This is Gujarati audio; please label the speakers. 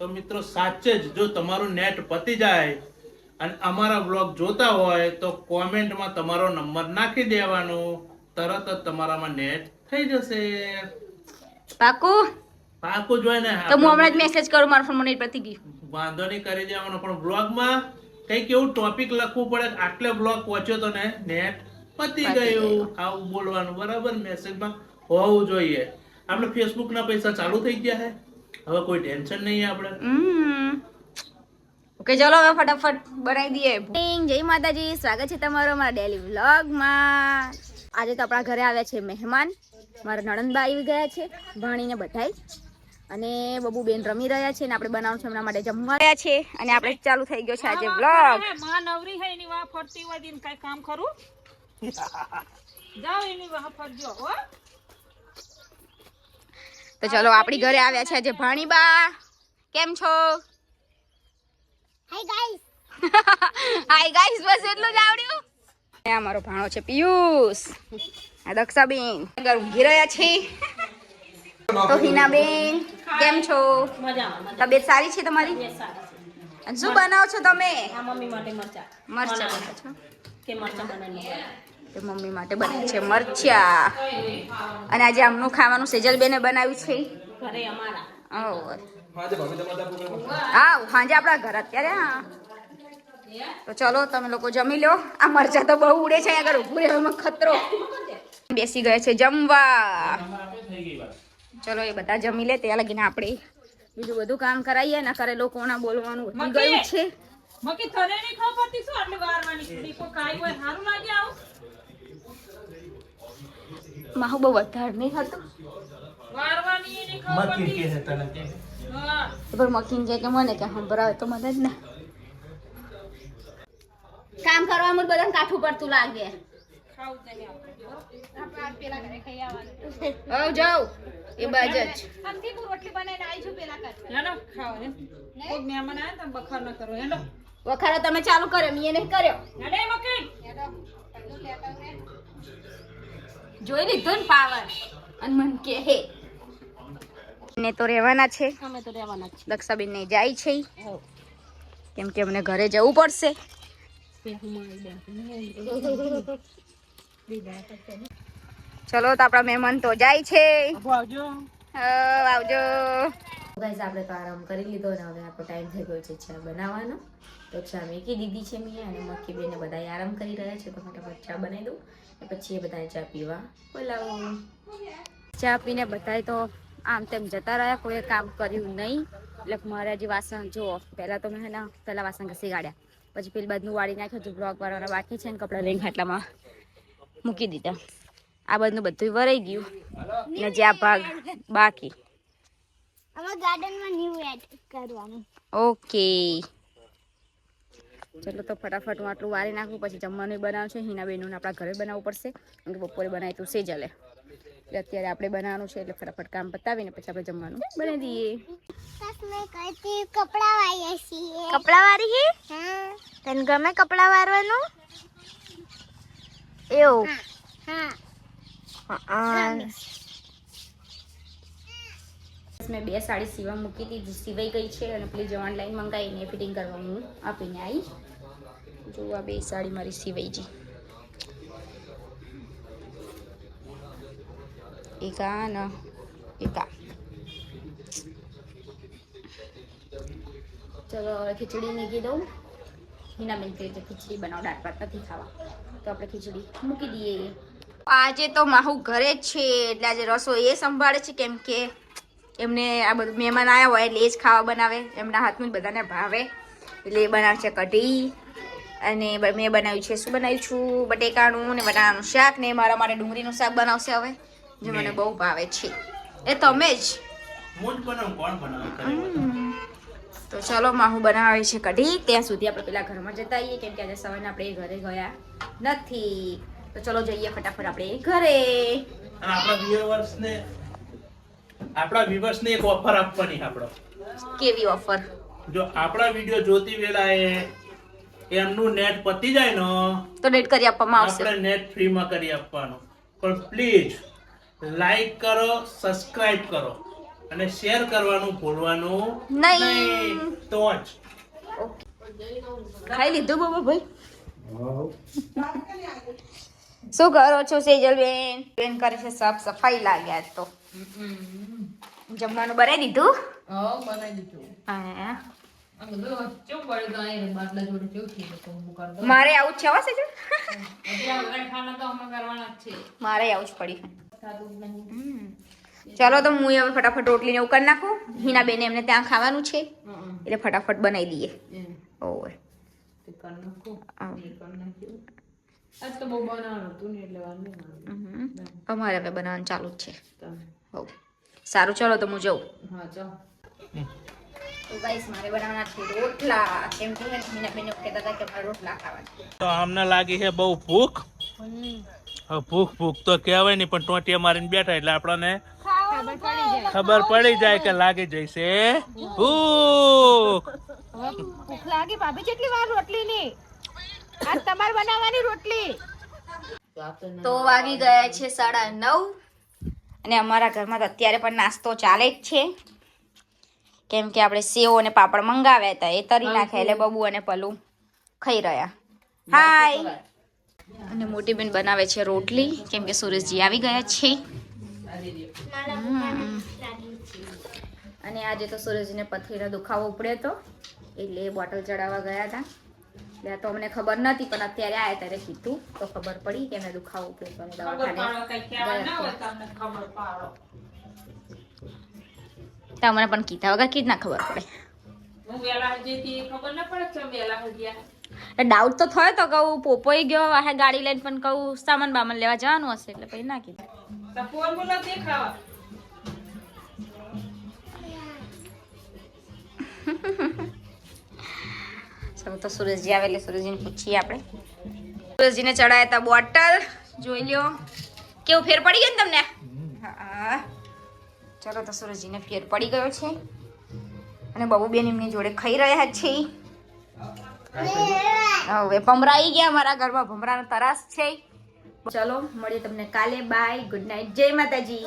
Speaker 1: તો મિત્રો સાચે જ જો તમારું નેટ પતી જાય અને અમારા બ્લોગ જોતા હોય તો કોમેન્ટમાં તમારો નંબર નાખી દેવાનો, તરત જ તમારામાં નેટ થઈ જશે.
Speaker 2: પાકું
Speaker 1: પાકું જોઈ ને
Speaker 2: તો હું હમણાં જ મેસેજ કરું, મારો ફોન મને પતી ગયું.
Speaker 1: વાંધો નહીં, કરી દેવાનો. પણ બ્લોગમાં કઈક એવું ટોપિક લખવું પડે, આટલે બ્લોગ પહોંચ્યો તો ને નેટ પતી ગયું, આવું બોલવાનું. બરાબર, મેસેજમાં હોવું જોઈએ. આપણે ફેસબુક ના પૈસા ચાલુ થઈ ગયા છે, હવે કોઈ ટેન્શન નહીં આપણે.
Speaker 2: ઓકે ચલો હવે ફટાફટ બનાવી દઈએ. જય માતાજી, સ્વાગત છે તમારો મારા ડેલી વ્લોગમાં. આજે તો આપણા ઘરે આવ્યા છે મહેમાન. મારા નણંદબા આવી ગયા છે, ભાણીને બધાય, અને બબુ બેન રમી રહ્યા છે, અને આપણે બનાવવાનું છે એમના માટે જમવા રહ્યા છે. અને આપણે ચાલુ થઈ ગયો છે આજે વ્લોગ.
Speaker 3: માં નવરી હે ની વા ફરતી હોય દિન કઈ કામ કરું જાવ એની વા ફરજો હો.
Speaker 2: તો ચલો આપણી ઘરે આવ્યા છે આજે ભાણીબા. કેમ છો? Hi guys. હાય ગાઈસ, બસ એટલું જ આવડ્યું. આ મારો ભાણો છે પિયુષ, આ દક્ષાબેન ઘર ઊંઘી રહ્યા છે. તો હિનાબેન કેમ છો?
Speaker 3: મજામાં.
Speaker 2: તબિયત સારી છે તમારી? અને શું બનાવો છો તમે?
Speaker 3: આ મમ્મી માટે મરચા
Speaker 2: બનાવો છો?
Speaker 3: કે મરચા બનાવી
Speaker 2: તો મમ્મી માટે બનાવે છે મરચા. અને આજે આમનું ખાવાનું સેજલબેને બનાવ્યું છે
Speaker 3: ઘરે અમારા.
Speaker 2: હા, સાંજે આપણા ઘર અત્યારે. હા, તો ચલો તમે લોકો જમી લો. આ મરચા તો બહુ ઉડે છે, આગળ ઉભું રહેવામાં ખતરો. બેસી ગયા છે જમવા. ચલો એ બધા જમી લે ત્યાં લગીને આપણે બીજું બધું કામ કરાવીએ. ને કરે લોકોના બોલવાનું વધી ગયું છે.
Speaker 3: મકી તને ની ખબર પડતી શું આટલી વારવાની કુડી કો કાઈ હોય સારું લાગે આવું
Speaker 2: માહુ બહુ વધારે નહીં હતું.
Speaker 3: વારવાની ની ખબર
Speaker 1: મકી
Speaker 3: પડતી.
Speaker 1: કે છે તને કે
Speaker 3: હા
Speaker 2: પણ મકીન કે મને કે સંભળાવે તો મને જ ને કામ કરવામાં બધાને કાઠું પડતું લાગે.
Speaker 3: ખાવું જ નહીં આપણે પેલા ઘરે ખાઈ આવવાનું.
Speaker 2: હવ જાવ એ બાજ જ
Speaker 3: સમજી હું રોટલી બનાવીને આવી છું પેલા કર હેલો ખાવ હે કોક મહેમાન આયા તો બખાર ન કરો હેલો
Speaker 2: વખારો તમે ચાલુ કર્યો, મેં નહીં કર્યો.
Speaker 3: હેડે મકી
Speaker 2: જોઈ લીધું ને પાવર. અને મન કે હે ને તો રહેવાના છે.
Speaker 3: અમે તો રહેવાના જ
Speaker 2: દક્ષાબેન ને જાય છે
Speaker 3: હો
Speaker 2: કેમ કે અમને ઘરે જવું પડશે. ચલો તો આપણા મહેમાન તો જાય છે.
Speaker 3: આવજો
Speaker 2: આવજો.
Speaker 4: ગાઈસ આપણે તો આરામ કરી લીધો ને હવે આપણો ટાઈમ થઈ ગયો છે ચા બનાવવાનો. તો ચા મેકી દીધી છે મેં, અને મક્કી બેને બધા આરામ કરી રહ્યા છે. તો ફટાફટ ચા બનાવી દઉં ને પછી એ બધાને ચા પીવા બોલાવું.
Speaker 2: ચા પીને બધાય તો આમ તેમ જતા રહ્યા, કોઈ કામ કર્યું નહીં. એટલે મારે હજી વાસણ જુઓ, પહેલાં તો મેં હે ને પહેલાં વાસણ ઘસી કાઢ્યા, પછી પેલી બાજુનું વાળી નાખ્યું હતું. બ્લોક વાળવાના બાકી છે ને કપડાં લઈને ખાટલામાં મૂકી દીધા. આ બધું વરાઈ ગયું ને જે આ ભાગ બાકી. ઓકે ચલો તો ફટાફટ હું આટલું વારી નાખું, પછી જમવાનું બનાવવાનું છે. હિના બેનનું આપણા ઘરે બનાવવું પડશે કેમ કે બપોરે બનાવી તું સેજલે, એટલે અત્યારે આપણે બનાવવાનું છે. એટલે ફટાફટ કામ પતાવીને પછી આપણે જમવાનું બનાવી દઈએ. કપડા વારી હે? તને ગમે કપડા વારવાનું? એવું મેં 2 સાડી સીવા મૂકી હતી, સિવાઈ ગઈ છે. અને પેલી જવાન લાઈન મંગાવીને ફિટિંગ કરવા હું આપીને આવી. જો આ 2 સાડી મારી સિવાઈ ગઈ. એક આ ને એક આ. ચલો હવે ખીચડી મૂકી દઉં. હિનાબેન કહે છે ખીચડી બનાવ, દાળ ભાત નથી ખાવા, તો આપણે ખીચડી મૂકી દઈએ. આજે તો માહુ ઘરે જ છે, એટલે આજે રસોઈ એ સંભાળે છે કેમ કે એમને આ બધું મહેમાન આવ્યા હોય એટલે એ જ ખાવા બનાવે. એમના હાથનું જ બધાને ભાવે એટલે એ બનાવે છે કઢી. અને મેં બનાવ્યું છે, શું બનાવ્યું છું, બટેકાનું ને બટાકાનું શાક. ને મારા માટે ડુંગળીનું શાક બનાવશે હવે, જે મને બહુ ભાવે છે. એ તમે જ તો ચલો માહુ બનાવે છે કઢી. ત્યાં સુધી આપણે પેલા ઘરમાં જતા આવીએ કેમ કે આજે સવારના આપણે ઘરે ગયા નથી. તો ચલો જઈએ ફટાફટ આપણે ઘરે.
Speaker 1: આપણા વ્યુઅર્સને એક ઓફર આપવાની. આપણો
Speaker 2: કેવી ઓફર?
Speaker 1: જો આપણા વિડિયો જોતી વેળાએ એમનું નેટ પતી જાય ને
Speaker 2: તો નેટ કરી આપવામાં આવશે.
Speaker 1: આપણે નેટ ફ્રીમાં કરી આપવાનું. પણ પ્લીઝ લાઈક કરો, સબસ્ક્રાઇબ કરો. અને શેર કરવાનું ભૂલવાનું
Speaker 2: નહીં.
Speaker 1: તો જ
Speaker 2: ખાઈ લીધું બાબા ભાઈ? શું કરો છો સેજલ બેન? બેન કરે છે સાફ સફાઈ લાગ્યા તો. જમવાનું બનાવી દીધું? હા. મારે આવું જ છે હો સેજલ. મારે આવું જ પડી. ચાલો તો હું હવે ફટાફટ રોટલી ને એવું કરી નાખું. હિના બેને એમને ત્યાં ખાવાનું છે એટલે ફટાફટ બનાવી દઈએ. ઓય અમારે હવે બનાવવાનું ચાલુ જ છે. હો સારું, ચાલો તો હું જઉં. તો ગાઈસ મારે બનાવવાના છે રોટલા. કેમ કે હિના બેને કહેતા હતા કે મારે રોટલા ખાવા છે.
Speaker 1: તો અમને લાગી છે બહુ ભૂખ. હવે ભૂખ તો કહેવાય નહીં, પણ ટોટિયા મારીને બેઠા એટલે આપણને ખબર પડી જાય કે લાગી જઈશે ભૂખ.
Speaker 3: ભૂખ લાગી ભાભી કેટલી વાર રોટલી ની આજ તમારે બનાવવાની રોટલી.
Speaker 2: તો વાગી ગયા છે 9:30 અને અમારા ઘરમાં તો અત્યારે પણ નાસ્તો ચાલે જ છે. કેમ કે આપણે સેવ અને પાપડ મંગાવ્યા હતા, એ તરી નાખ્યા એટલે બબુ અને પલુ ખાઈ રહ્યા. હાય. અને મોટી બેન બનાવે છે રોટલી, કેમ કે સુરેશજી આવી ગયા છે. અને આજે તો સુરેશજીને પથરીનો દુખાવો ઉપડ્યો હતો એટલે બોટલ ચડાવવા ગયા હતા. એટલે તો અમને ખબર નથી, પણ અત્યારે આયા ત્યારે કીધું તો ખબર પડી કે એમને દુખાવો ઉપડ્યો હતો અને દવાખાને તમને પણ કીધા વગર કીધ ના ખબર પડે. ડાઉટ તો થયો તો કહું પોપોઈ ગયો વાહે ગાડી લઈને, પણ કહું સામાન બામાન લેવા જવાનું હશે એટલે પછી ના કીધું. ચાલો તો સુરેશજી આવે એટલે સુરેશજીને પૂછીએ આપણે. સુરેશજીને ચડાયા હતા બોટલ, જોઈ લ્યો કેવું ફેર પડી ગયો ને તમને. હા ચલો તો સુરેશજીને ફેર પડી ગયો છે અને બબુબેન એમની જોડે ખાઈ રહ્યા છે. હવે ભમરા આવી ગયા અમારા ઘરમાં, ભમરાનો તરાસ છે. ચલો મળીએ તમને કાલે. બાય, ગુડ નાઇટ, જય માતાજી.